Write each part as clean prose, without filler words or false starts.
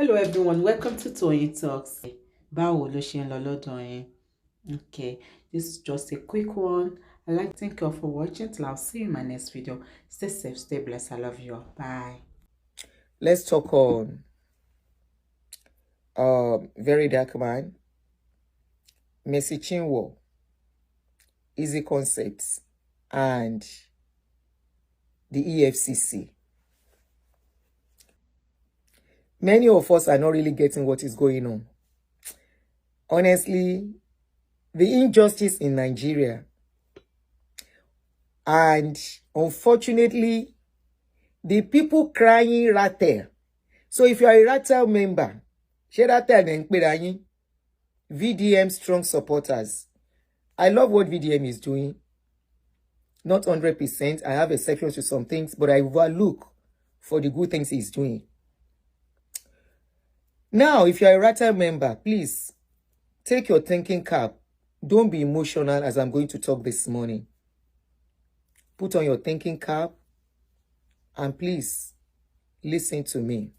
Hello everyone, welcome to Toyeen Talks. Báwo ló ṣe ń lọ lọ́dọ̀ yín? Okay, this is just a quick one. I'd like to thank you all for watching. Till I'll see you in my next video. Stay safe, stay blessed. I love you all. Bye. Let's talk on Verydarkman, Messi Chinwo, Easy Concepts, and the EFCC. Many of us are not really getting what is going on. Honestly, the injustice in Nigeria, and unfortunately, the people crying Ratel. So if you are a Ratel member, share Ratel and VDM strong supporters. I love what VDM is doing. Not 100%. I have exceptions to some things, but I overlook for the good things he's doing. Now, if you're a Ratel member, please take your thinking cap. Don't be emotional as I'm going to talk this morning. Put on your thinking cap and please listen to me.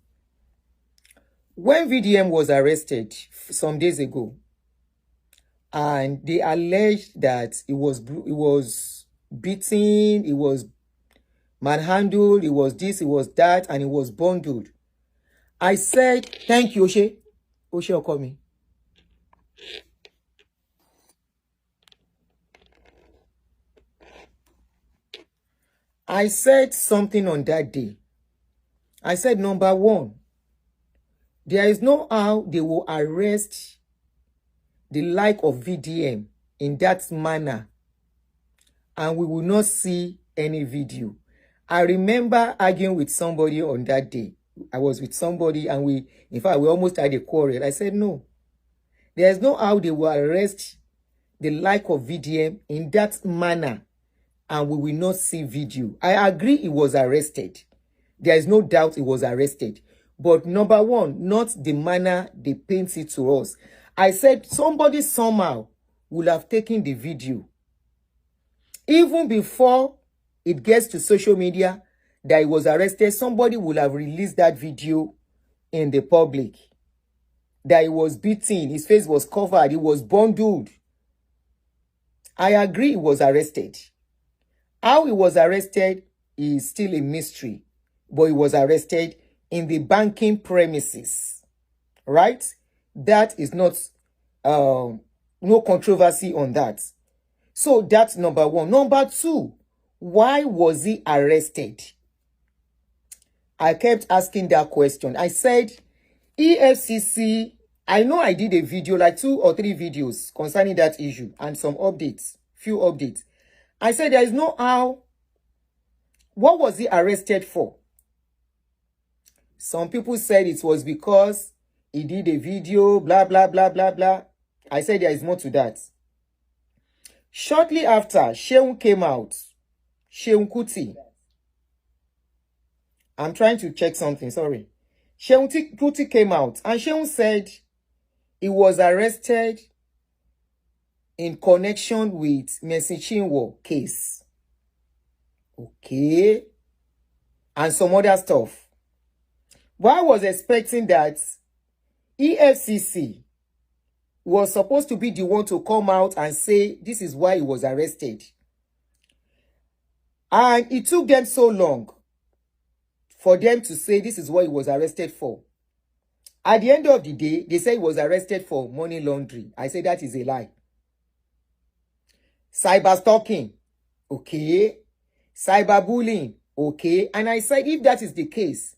When VDM was arrested some days ago, and they alleged that it was beaten, it was manhandled, it was this, it was that, and it was bundled. I said, thank you, Oshe. Oshe will call me. I said something on that day. I said, number one, there is no how they will arrest the like of VDM in that manner, and we will not see any video. I remember arguing with somebody on that day. I was with somebody and we almost had a quarrel. I said, no, there is no how they will arrest the like of VDM in that manner and we will not see video. I agree he was arrested. There is no doubt he was arrested. But number one, not the manner they paint it to us. I said somebody somehow will have taken the video. Even before it gets to social media that he was arrested, somebody will have released that video in the public. That he was beaten, his face was covered, he was bundled. I agree he was arrested. How he was arrested is still a mystery. But he was arrested in the banking premises. Right? That is not, no controversy on that. So that's number one. Number two, why was he arrested? I kept asking that question. I said, EFCC, I know I did a video, like 2 or 3 videos concerning that issue and some updates, few updates. I said there is no how. What was he arrested for? Some people said it was because he did a video, blah, blah, blah, blah, blah. I said there is more to that. Shortly after, Sheun came out. Sheun Kuti. I'm trying to check something, sorry. Sheun Kuti came out and Sheun said he was arrested in connection with Messi Chinwo case. Okay. And some other stuff. But I was expecting that EFCC was supposed to be the one to come out and say this is why he was arrested. And it took them so long for them to say this is what he was arrested for. At the end of the day, they say he was arrested for money laundering. I say that is a lie. Cyber stalking, okay. Cyberbullying, okay. And I said if that is the case,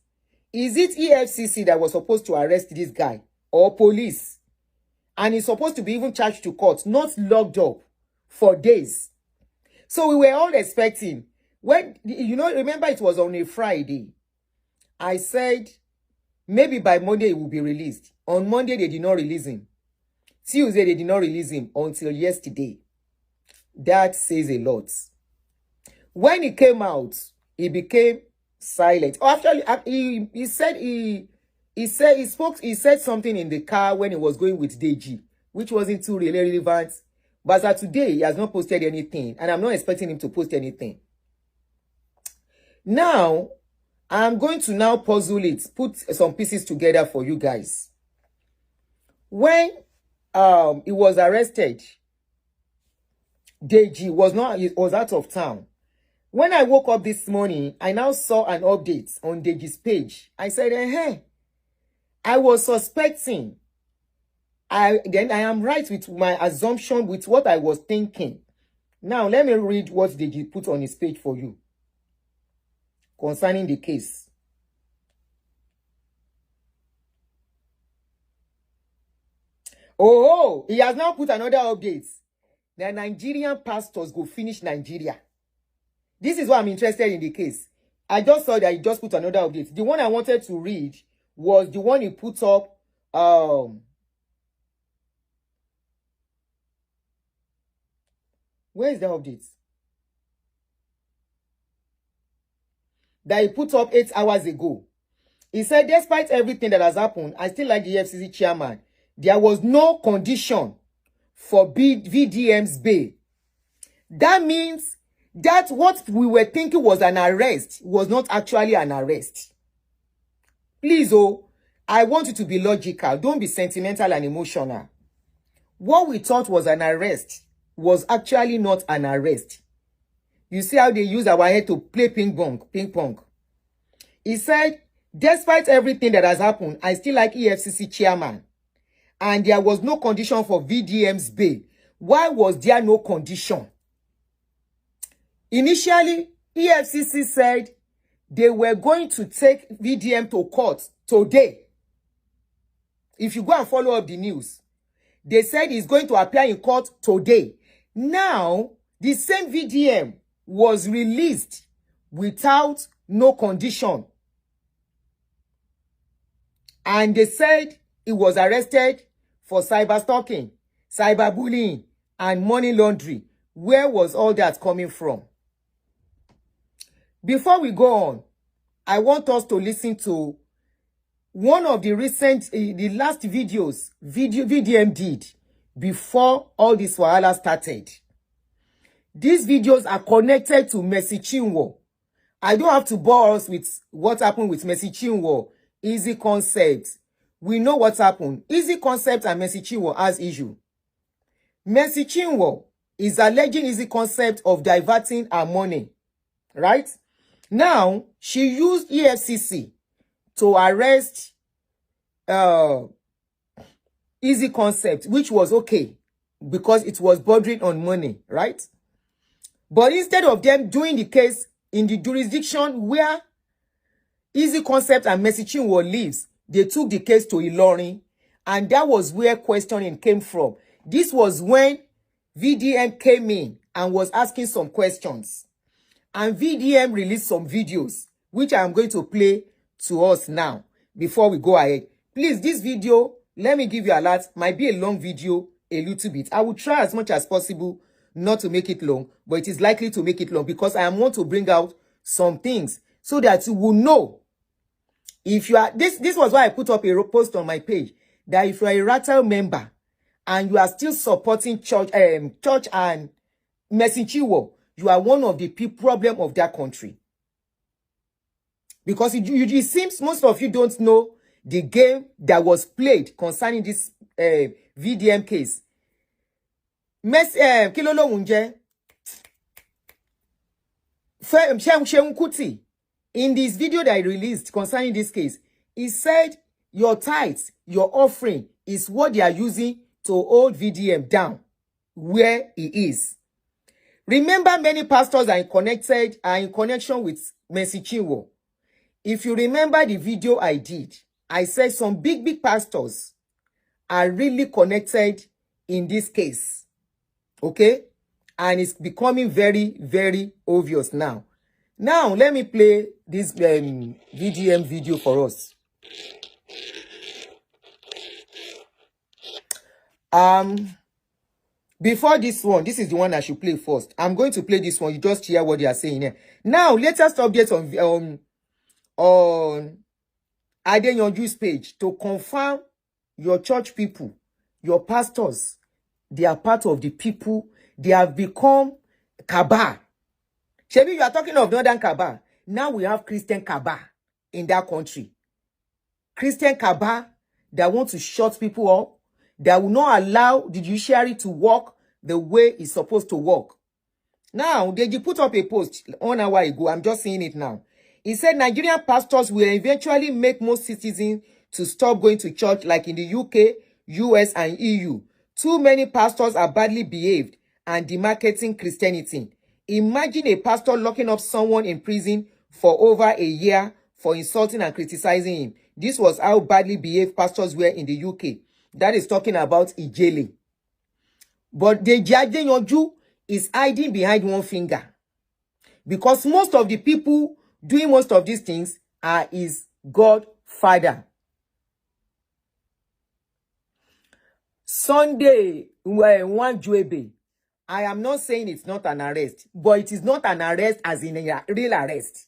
is it EFCC that was supposed to arrest this guy or police? And he's supposed to be even charged to court, not locked up for days. So we were all expecting, when, remember it was on a Friday. I said, maybe by Monday he will be released. On Monday, they did not release him. Tuesday, they did not release him until yesterday. That says a lot. When he came out, he became silent. Actually, he said something in the car when he was going with Deji, which wasn't too really relevant. But as today, he has not posted anything, and I'm not expecting him to post anything. Now, I'm going to now puzzle it, put some pieces together for you guys. When he was arrested, Deji was out of town. When I woke up this morning, I now saw an update on Deji's page. I said, hey, I was suspecting. Then I am right with my assumption, with what I was thinking. Now, let me read what Deji put on his page for you concerning the case. Oh, he has now put another update. The Nigerian pastors go finish Nigeria. This is why I'm interested in the case. I just saw that he just put another update. The one I wanted to read was the one he put up. Where is the update? That he put up 8 hours ago. He said, despite everything that has happened, I still like the Efcc chairman. There was no condition for VDM's bail. That means that what we were thinking was an arrest was not actually an arrest. Please, I want you to be logical. Don't be sentimental and emotional. What we thought was an arrest was actually not an arrest. You see how they use our head to play ping pong. He said, despite everything that has happened, I still like EFCC chairman. And there was no condition for VDM's bail. Why was there no condition? Initially, EFCC said they were going to take VDM to court today. If you go and follow up the news, they said he's going to appear in court today. Now, the same VDM was released without no condition. And they said he was arrested for cyber stalking, cyberbullying, and money laundering. Where was all that coming from? Before we go on, I want us to listen to one of the the last videos VDM did before all this wahala started. These videos are connected to Mercy Chinwo. I don't have to bore us with what happened with Mercy Chinwo. Easy Concept. We know what happened. Easy Concept and Mercy Chinwo has issue. Mercy Chinwo is alleging Easy Concept of diverting her money. Right? Now, she used EFCC to arrest Easy Concept, which was okay because it was bordering on money, right? But instead of them doing the case in the jurisdiction where Easy Concept and Mercy Chinwo lives, they took the case to Ilorin, and that was where questioning came from. This was when VDM came in and was asking some questions. And VDM released some videos, which I am going to play to us now before we go ahead. Please, this video, let me give you a lot, might be a long video, a little bit. I will try as much as possible not to make it long, but it is likely to make it long because I want to bring out some things so that you will know. If you are, this was why I put up a post on my page, that if you are a Rattle member and you are still supporting church and Mercy Chinwo, you are one of the problem of that country. Because it seems most of you don't know the game that was played concerning this VDM case. Kilolo Unje Kuti, in this video that I released concerning this case, he said your tithes, your offering is what they are using to hold VDM down where he is. Remember, many pastors are in connection with Mercy Chinwo. If you remember the video I did, I said some big pastors are really connected in this case. Okay? And it's becoming very, very obvious now. Now, let me play this VDM video for us. Before this one, this is the one I should play first. I'm going to play this one. You just hear what they are saying here. Now, latest updates on Adeyanju's page to confirm your church people, your pastors, they are part of the people. They have become Kaaba. Shebi, you are talking of Northern Kaaba. Now we have Christian Kaaba. in that country. Christian cabal that want to shut people up, that will not allow the judiciary to work the way it's supposed to work. Now, they put up a post 1 hour ago. I'm just seeing it now. He said Nigerian pastors will eventually make most citizens to stop going to church like in the UK, US, and EU. Too many pastors are badly behaved and demarketing Christianity. Imagine a pastor locking up someone in prison for over a year for insulting and criticizing him. This was how badly behaved pastors were in the UK. That is talking about Ijele. But the Jadeyanju is hiding behind one finger. Because most of the people doing most of these things are his godfather. Sunday, one Juebe. I am not saying it's not an arrest, but it is not an arrest as in a real arrest.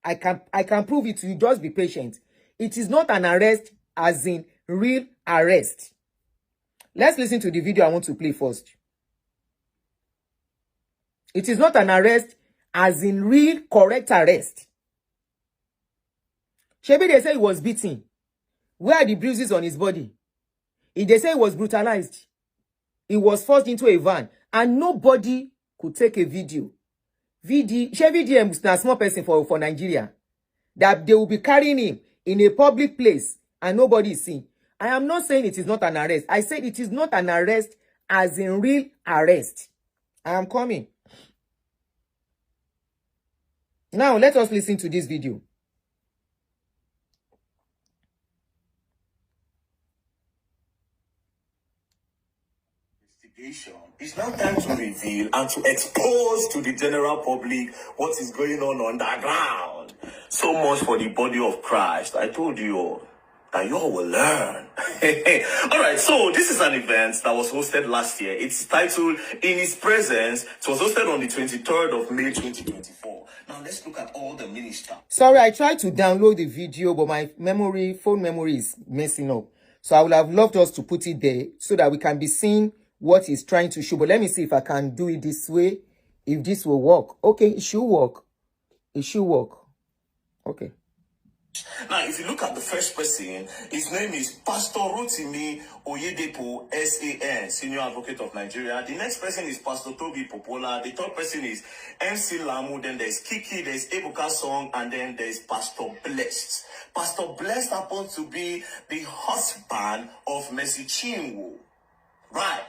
I can prove it to you. Just be patient. It is not an arrest as in real arrest. Let's listen to the video I want to play first. It is not an arrest as in real correct arrest. Shebi, they say he was beaten. Where are the bruises on his body? They say he was brutalized. He was forced into a van and nobody could take a video. VDM is a small person for Nigeria. That they will be carrying him in a public place and nobody is seeing. I am not saying it is not an arrest. I said it is not an arrest as in real arrest. I am coming. Now, let us listen to this video. It's now time to reveal and to expose to the general public what is going on underground. So much for the body of Christ. I told you all that you all will learn. All right, so this is an event that was hosted last year. It's titled In His Presence. It was hosted on the 23rd of May 2024. Now let's look at all the ministers. Sorry, I tried to download the video, but my phone memory is messing up. So I would have loved us to put it there so that we can be seeing what he's trying to show. But let me see if I can do it this way. If this will work. Okay, it should work. It should work. Okay. Now, if you look at the first person, his name is Pastor Rotimi Oyedepo, SAN, Senior Advocate of Nigeria. The next person is Pastor Toby Popola. The third person is MC Lamu. Then there's Kiki, there's Ebuka Song, and then there's Pastor Blessed. Pastor Blessed happens to be the husband of Mercy Chinwo. Right.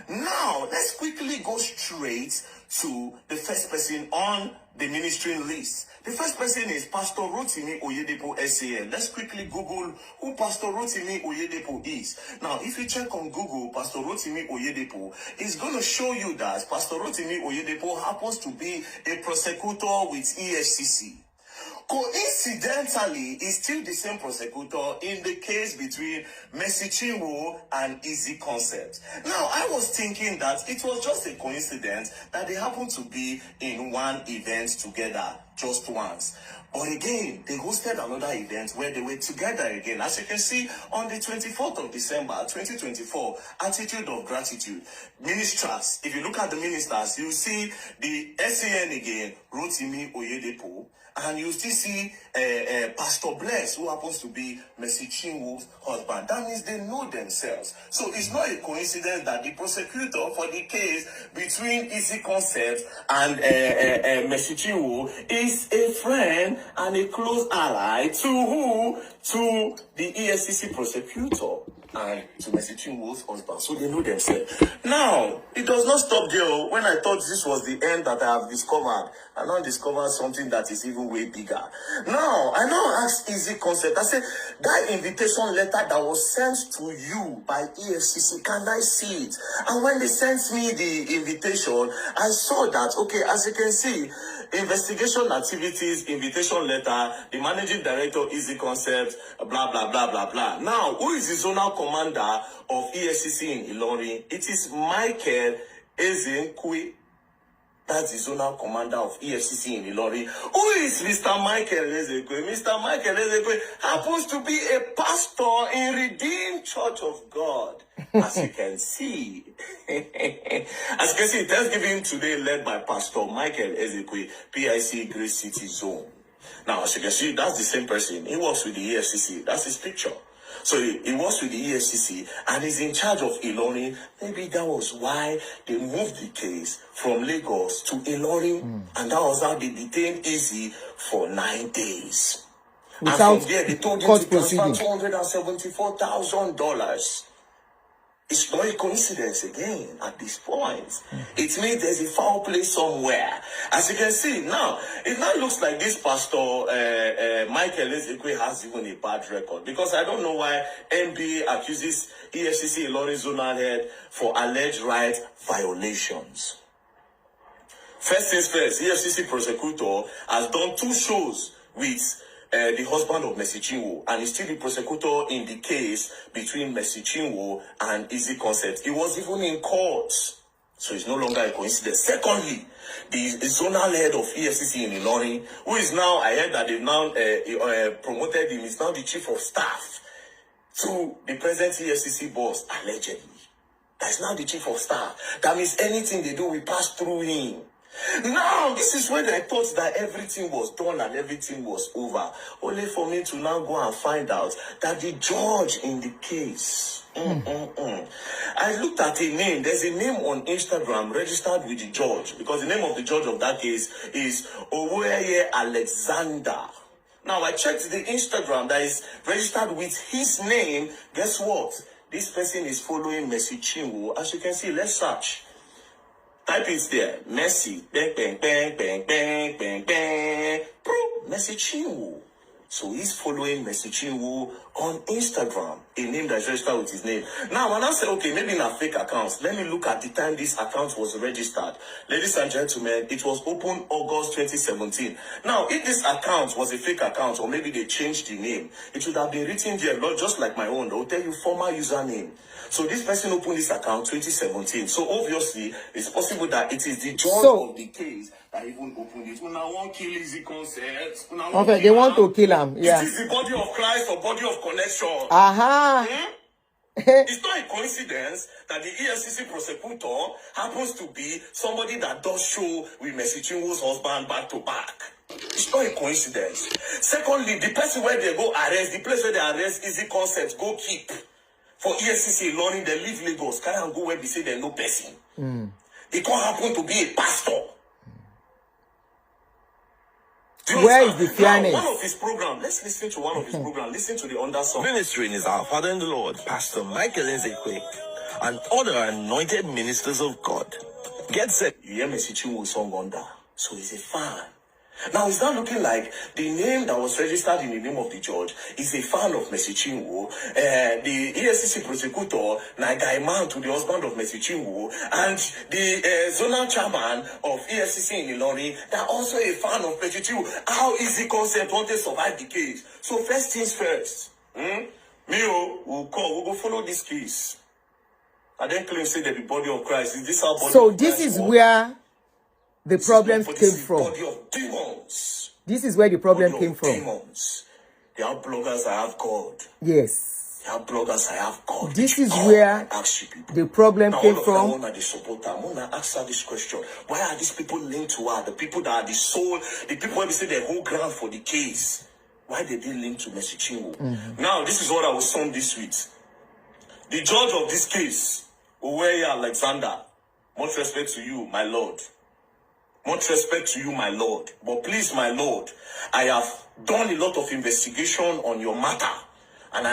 Now, let's quickly go straight to the first person on the ministering list. The first person is Pastor Rotimi Oyedepo, SAN. Let's quickly Google who Pastor Rotimi Oyedepo is. Now, if you check on Google, Pastor Rotimi Oyedepo is going to show you that Pastor Rotimi Oyedepo happens to be a prosecutor with EFCC. Coincidentally, he's still the same prosecutor in the case between Mercy Chinwo and Easy Concept. Now, I was thinking that it was just a coincidence that they happened to be in one event together just once. But again, they hosted another event where they were together again. As you can see, on the 24th of December, 2024, Attitude of Gratitude. Ministers, if you look at the ministers, you see the SAN again, Rotimi Oyedepo, and you still see Pastor Bless, who happens to be Mercy Chinwo's husband. That means they know themselves. So it's not a coincidence that the prosecutor for the case between Easy Concept and Mercy Chinwo is a friend and a close ally to who? To the EFCC prosecutor and to Mercy Chinwo's husband. So they know themselves. Now, it does not stop there. When I thought this was the end that I have discovered, I now discovered something that is even way bigger. Now, I now asked Easy Concept, I said, that invitation letter that was sent to you by EFCC, can I see it? And when they sent me the invitation, I saw that, okay, as you can see, investigation activities, invitation letter, the managing director, Easy Concept, blah, blah, blah, blah, blah. Now, who is the zonal commander of EFCC in Ilorin? It is Michael Ezenkwe. That's the zonal commander of EFCC in Ilorin. Who is Mr. Michael Ezekwe? Mr. Michael Ezekwe happens to be a pastor in Redeemed Church of God. As you can see. As you can see, Thanksgiving today led by Pastor Michael Ezekwe, PIC Grace City Zone. Now, as you can see, that's the same person. He works with the EFCC. That's his picture. So he works with the EFCC and he's in charge of Ilorin. Maybe that was why they moved the case from Lagos to Ilorin. And that was how they detained Izzy for 9 days. Without and from there, they told him court to transfer proceeding. $274,000. It's not a coincidence again at this point. It means there's a foul play somewhere. As you can see now, it now looks like this pastor, Michael Ezekwe, has even a bad record. Because I don't know why NBA accuses EFCC Ilorin zonal head for alleged right violations. First things first, EFCC prosecutor has done 2 shows with the husband of Mercy Chinwo, and he's still the prosecutor in the case between Mercy Chinwo and Easy Concept. He was even in court, so it's no longer a coincidence. Secondly, the zonal head of EFCC in Ilorin, who is now, I heard that they've now promoted him, is now the chief of staff to the present EFCC boss, allegedly. That's now the chief of staff. That means anything they do, we pass through him. Now, this is when I thought that everything was done and everything was over. Only for me to now go and find out that the judge in the case. I looked at a name. There's a name on Instagram registered with the judge. Because the name of the judge of that case is Oweye Alexander. Now, I checked the Instagram that is registered with his name. Guess what? This person is following Mercy Chinwo. As you can see, let's search. Type it there. Mercy. Bang, bang, bang, bang, bang, bang, bang. Mercy Chinwo. So he's following Mercy Chinwo on Instagram. A name that's registered with his name. Now, when I say, okay, maybe not fake accounts, let me look at the time this account was registered. Ladies and gentlemen, it was opened August 2017. Now, if this account was a fake account, or maybe they changed the name, it should have been written there, not just like my own. They'll tell you former username. So this person opened this account 2017. So obviously, it's possible that it is the judge of the case that even opened it. When I want to kill Easy Concept. Okay, they want to kill him. Yeah. It is the body of Christ or body of connection. It's not a coincidence that the EFCC prosecutor happens to be somebody that does show with Mercy Chinwo's husband back to back. It's not a coincidence. Secondly, the person where they go arrest, the place where they arrest Easy Concept, go keep. For EFCC learning, they leave Lagos, carry and go where they say there's no person. It can't happen to be a pastor. Where is the fairness? One of his programs, let's listen to one of his programs. Listen to the undersong. Ministering is our Father in the Lord, Pastor Michael Ezekwe, and other anointed ministers of God. Get set. You hear Mercy Chinwo's song under, so he's a fan. Now, it's not looking like the name that was registered in the name of the judge is a fan of Mercy Chinwo. The EFCC prosecutor, Nagai Man, to the husband of Mercy Chinwo, and the zonal chairman of EFCC in Ilorin, they're also a fan of Mercy Chinwo. How Easy Concept want to survive the case? So first things first, we'll go follow this case. I then claim say that the body of Christ is this our body. So of this Christ is where the problems came from. Body of demons. This is where the problem Body came of from. Demons. There are bloggers I have God. Yes. There are bloggers I have God. This is God, where I ask you people. the problem Now, came all of from. them, the supporter, I'm gonna ask her this question. Why are these people linked to her? The people that are the soul, the people who say they hold ground for the case. Why they didn't link to Mercy Chinwo? Now, this is what I will sum this with. The judge of this case, Oweye Alexander, much respect to you, my Lord. Much respect to you, my Lord. But please, my Lord, I have done a lot of investigation on your matter. And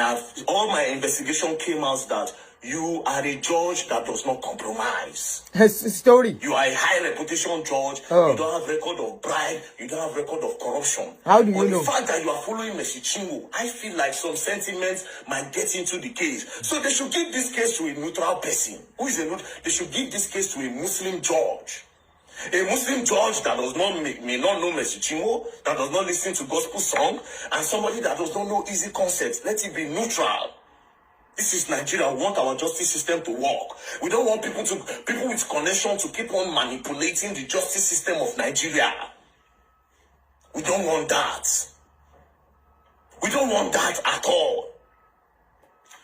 all my investigation came out that you are a judge that does not compromise. Story. You are a high reputation judge. You don't have record of bribe. You don't have record of corruption. How do you but know? The fact that you are following Mercy Chinwo, I feel like some sentiments might get into the case. So they should give this case to a neutral person. Who is a neutral? They should give this case to a Muslim judge. A Muslim judge that does not may not know Mercy Chinwo, that does not listen to gospel song, and somebody that does not know Easy Concept. Let it be neutral. This is Nigeria. We want our justice system to work. We don't want people with connection to keep on manipulating the justice system of Nigeria. We don't want that. We don't want that at all.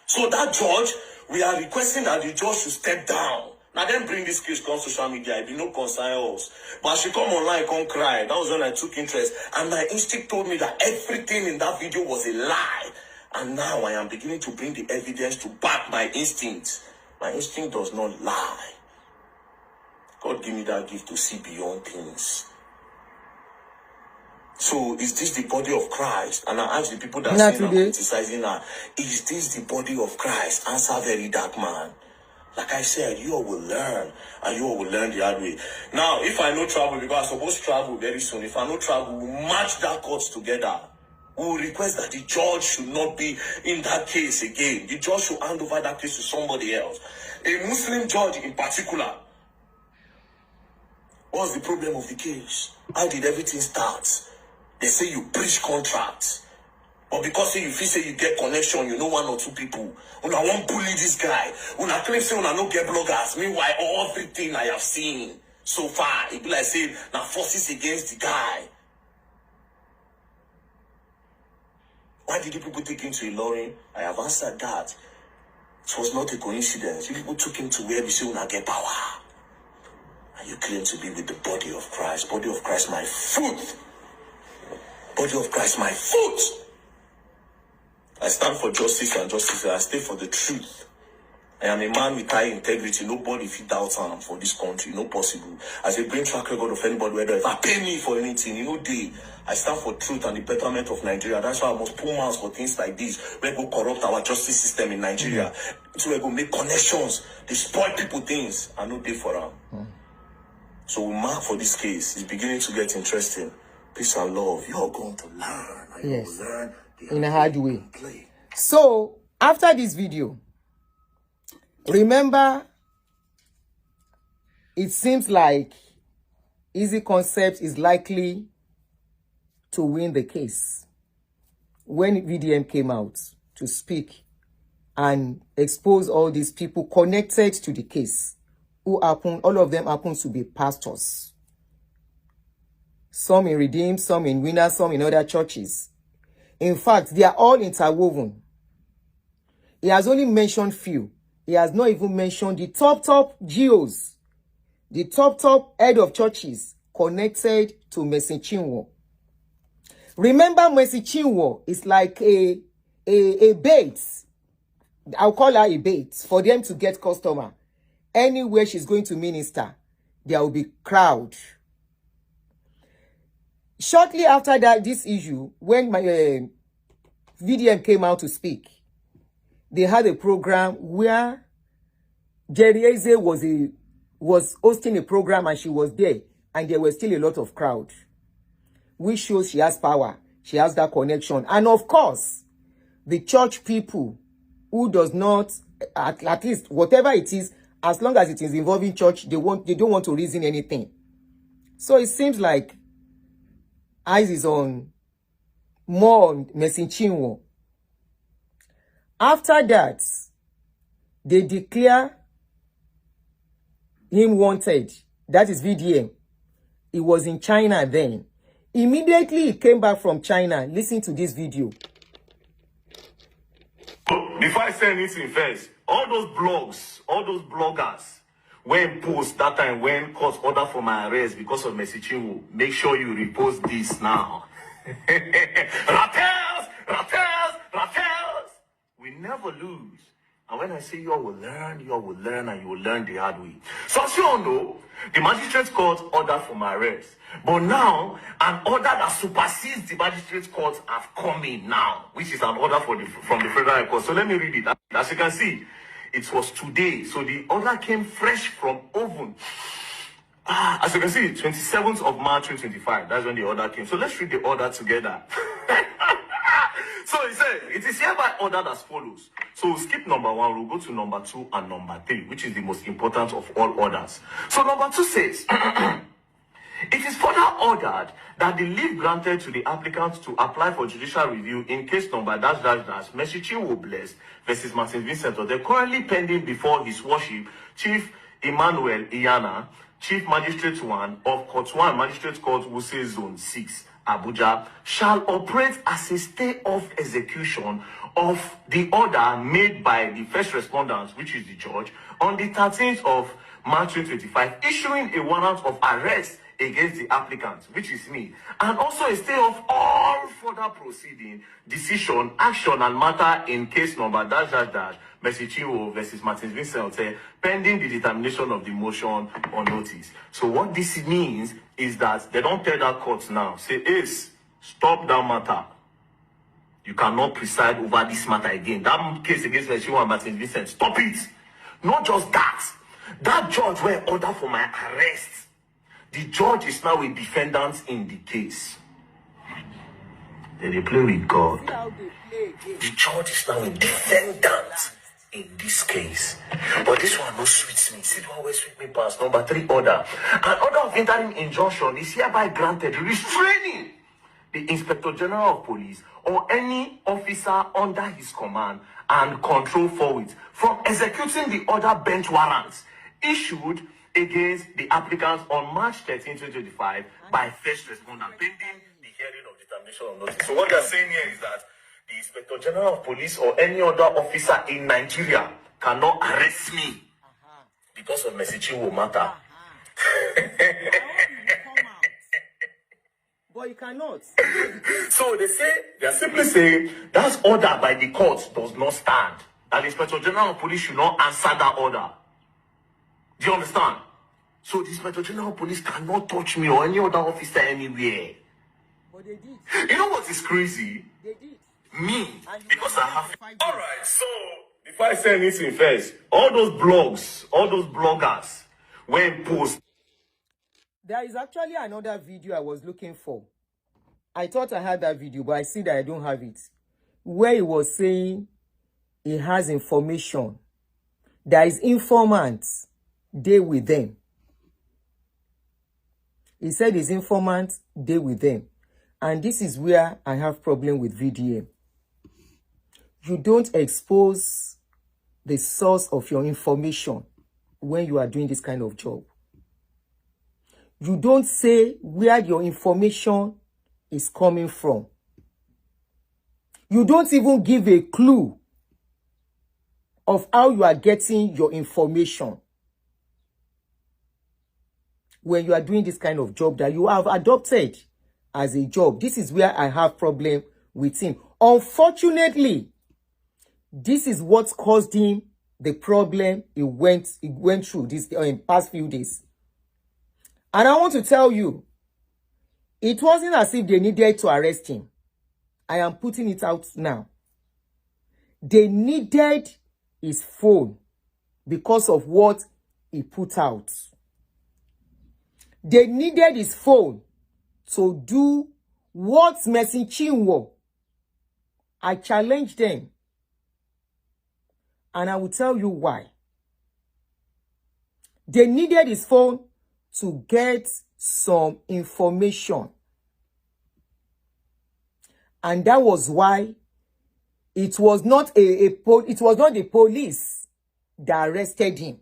So that judge, we are requesting that the judge should step down. Now then bring this case come social media, it be no concern us. But she come online, come cry. That was when I took interest. And my instinct told me that everything in that video was a lie. And now I am beginning to bring the evidence to back my instinct. My instinct does not lie. God give me that gift to see beyond things. So is this the body of Christ? And I ask the people that are saying I'm criticizing her, is this the body of Christ? Answer Verydarkman. Like I said, you all will learn, and you all will learn the hard way. Now, if I no travel, because I'm supposed to travel very soon, if I no travel, we'll match that courts together. We will request that the judge should not be in that case again. The judge should hand over that case to somebody else. A Muslim judge in particular. What's the problem of the case? How did everything start? They say you breach contracts. But because you feel say you get connection, you know one or two people. Una won't bully this guy. Una claim say una no get bloggers. Meanwhile, everything I have seen so far, it be like saying now forces against the guy. Why did you people take him to Ilorin? I have answered that. It was not a coincidence. You people took him to where we say una get power. And you claim to be with the body of Christ. Body of Christ, my foot. Body of Christ, my foot. I stand for justice and justice. I stay for the truth. I am a man with high integrity. Nobody fit doubt him for this country. No possible. As a brain track record of anybody, whether if I pay me for anything, you know, I stand for truth and the betterment of Nigeria. That's why I must pull mouths for things like this. We go corrupt our justice system in Nigeria. So we go make connections. They spoil people things. I know they for them. So we mark for this case. It's beginning to get interesting. Peace and love. You're going to learn. Yes. Learn in a hard way. So after this video, remember, it seems like Easy Concept is likely to win the case. When VDM came out to speak and expose all these people connected to the case, who happen, all of them happen to be pastors. Some in Redeemed, some in Winner, some in other churches. In fact, they are all interwoven. He has only mentioned few. He has not even mentioned the top GOs, the top head of churches connected to Mercy Chinwo. Remember, Mercy Chinwo is like a bait. I'll call her a bait for them to get customer. Anywhere she's going to minister, there will be crowd. Shortly after that, this issue, when my VDM came out to speak, they had a program where Jerry Eze was hosting a program and she was there, and there was still a lot of crowd, which shows she has power. She has that connection. And of course, the church people who does not, at least whatever it is, as long as it is involving church, they don't want to reason anything. So it seems like eyes is on more on Mercy Chinwo. After that, they declare him wanted. That is VDM. He was in China then. Immediately he came back from China. Listen to this video. Before I say anything first, all those bloggers, when post that time when court order for my arrest because of Mercy Chinwo, make sure you repost this now. Rattles! We never lose. And when I say you all will learn, and you will learn the hard way. So as you all know, the magistrate court ordered for my arrest. But now, an order that supersedes the magistrate court have come in now, which is an order from the federal court. So let me read it. As you can see, it was today. So the order came fresh from oven. As you can see, 27th of March 2025. That's when the order came. So let's read the order together. So he said, it is hereby ordered as follows. So we'll skip number 1, we'll go to number 2 and number 3, which is the most important of all orders. So number 2 says, it is further ordered that the leave granted to the applicant to apply for judicial review in case number / Mercy Chinwo Blessed versus Martin Vincent, they're currently pending before His Worship Chief Emmanuel Iyana, Chief Magistrate 1 of Court 1, Magistrate Court Wuse Zone 6, Abuja, shall operate as a stay of execution of the order made by the first respondent, which is the judge, on the 13th of March 2025, issuing a warrant of arrest against the applicant, which is me, and also a stay of all further proceeding, decision, action, and matter in case number Mercy Chinwo versus Martin Vincent, pending the determination of the motion on notice. So what this means is that they don't tell that court now, say, Ace, stop that matter. You cannot preside over this matter again. That case against Mercy Chinwo and Martin Vincent, stop it. Not just that. That judge were ordered for my arrest. The judge is now a defendant in the case. Then they play with God. The judge is now a defendant in this case. But this one no sweets me. See the one where sweet me past. Number 3 order. An order of interim injunction is hereby granted, restraining the Inspector General of Police or any officer under his command and control forward from executing the other bench warrants issued against the applicants on March 13, 2025 by first responder, pending the hearing of determination of notice. So what they're saying here is that the Inspector General of Police or any other officer in Nigeria cannot arrest me because of Mercy Chinwo matter. But you cannot. So they are simply saying that order by the court does not stand. That the Inspector General of Police should not answer that order. Do you understand? So the Inspector General of Police cannot touch me or any other officer anywhere. But they did. You know what is crazy? They did. Me. Because I have... Alright, so before I say anything first, all those bloggers, when post... There is actually another video I was looking for. I thought I had that video, but I see that I don't have it. Where he was saying he has information. There is informants. They with them. He said his informants, they with them. And this is where I have problem with VDM. You don't expose the source of your information when you are doing this kind of job. You don't say where your information is coming from. You don't even give a clue of how you are getting your information when you are doing this kind of job that you have adopted as a job. This is where I have problem with him. Unfortunately, this is what caused him the problem he went through this in past few days. And I want to tell you, it wasn't as if they needed to arrest him. I am putting it out now. They needed his phone because of what he put out. They needed his phone to do what Mercy Chinwo. I challenged them. And I will tell you why. They needed his phone to get some information. And that was why it was not the police that arrested him.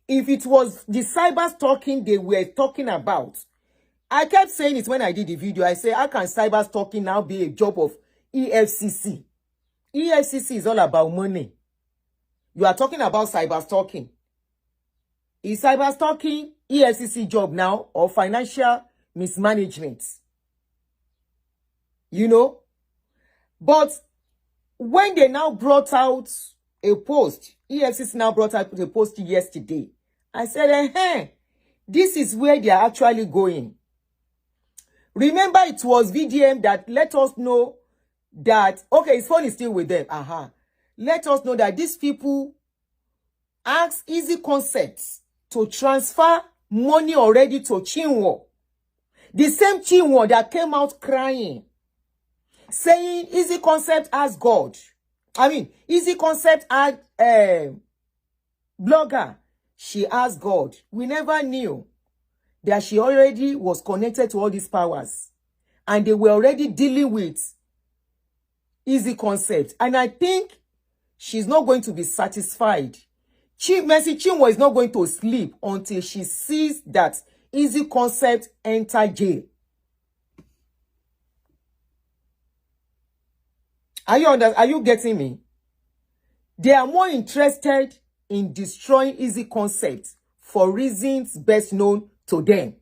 If it was the cyber stalking they were talking about, I kept saying it when I did the video. I say, how can cyber stalking now be a job of Efcc? Efcc is all about money. You are talking about cyber stalking. Is cyber stalking Efcc job now or financial mismanagement? You know? But when they now brought out a post, Efcc now brought out a post yesterday, I said, this is where they are actually going. Remember, it was VDM that let us know that, okay, his phone is still with them. Let us know that these people asked Easy Concepts to transfer money already to Chinwo. The same Chinwo that came out crying, saying Easy Concept asked God. Easy Concept asked blogger. She asked God. We never knew that she already was connected to all these powers. And they were already dealing with Easy Concept. And I think she's not going to be satisfied. Mercy Chinwo is not going to sleep until she sees that Easy Concept enter jail. Are you getting me? They are more interested in destroying Easy Concept for reasons best known to them.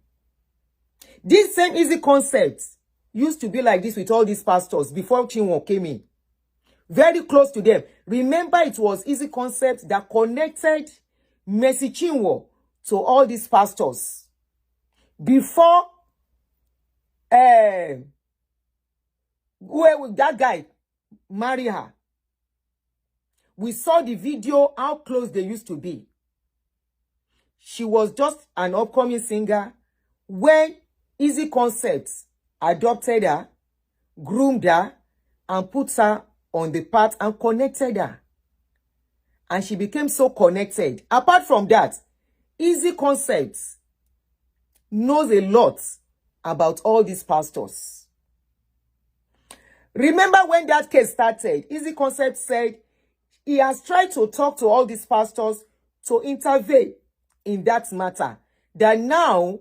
This same easy concept used to be like this with all these pastors before Chinwo came in. Very close to them. Remember, it was easy concept that connected Mercy Chinwo to all these pastors. Before that guy marry her, we saw the video, how close they used to be. She was just an upcoming singer when Easy Concepts adopted her, groomed her, and put her on the path and connected her. And she became so connected. Apart from that, Easy Concepts knows a lot about all these pastors. Remember when that case started, Easy Concept said he has tried to talk to all these pastors to intervene in that matter. That now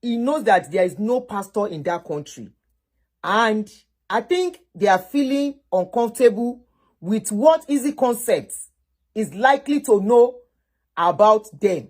he knows that there is no pastor in that country. And I think they are feeling uncomfortable with what Easy Concepts is likely to know about them.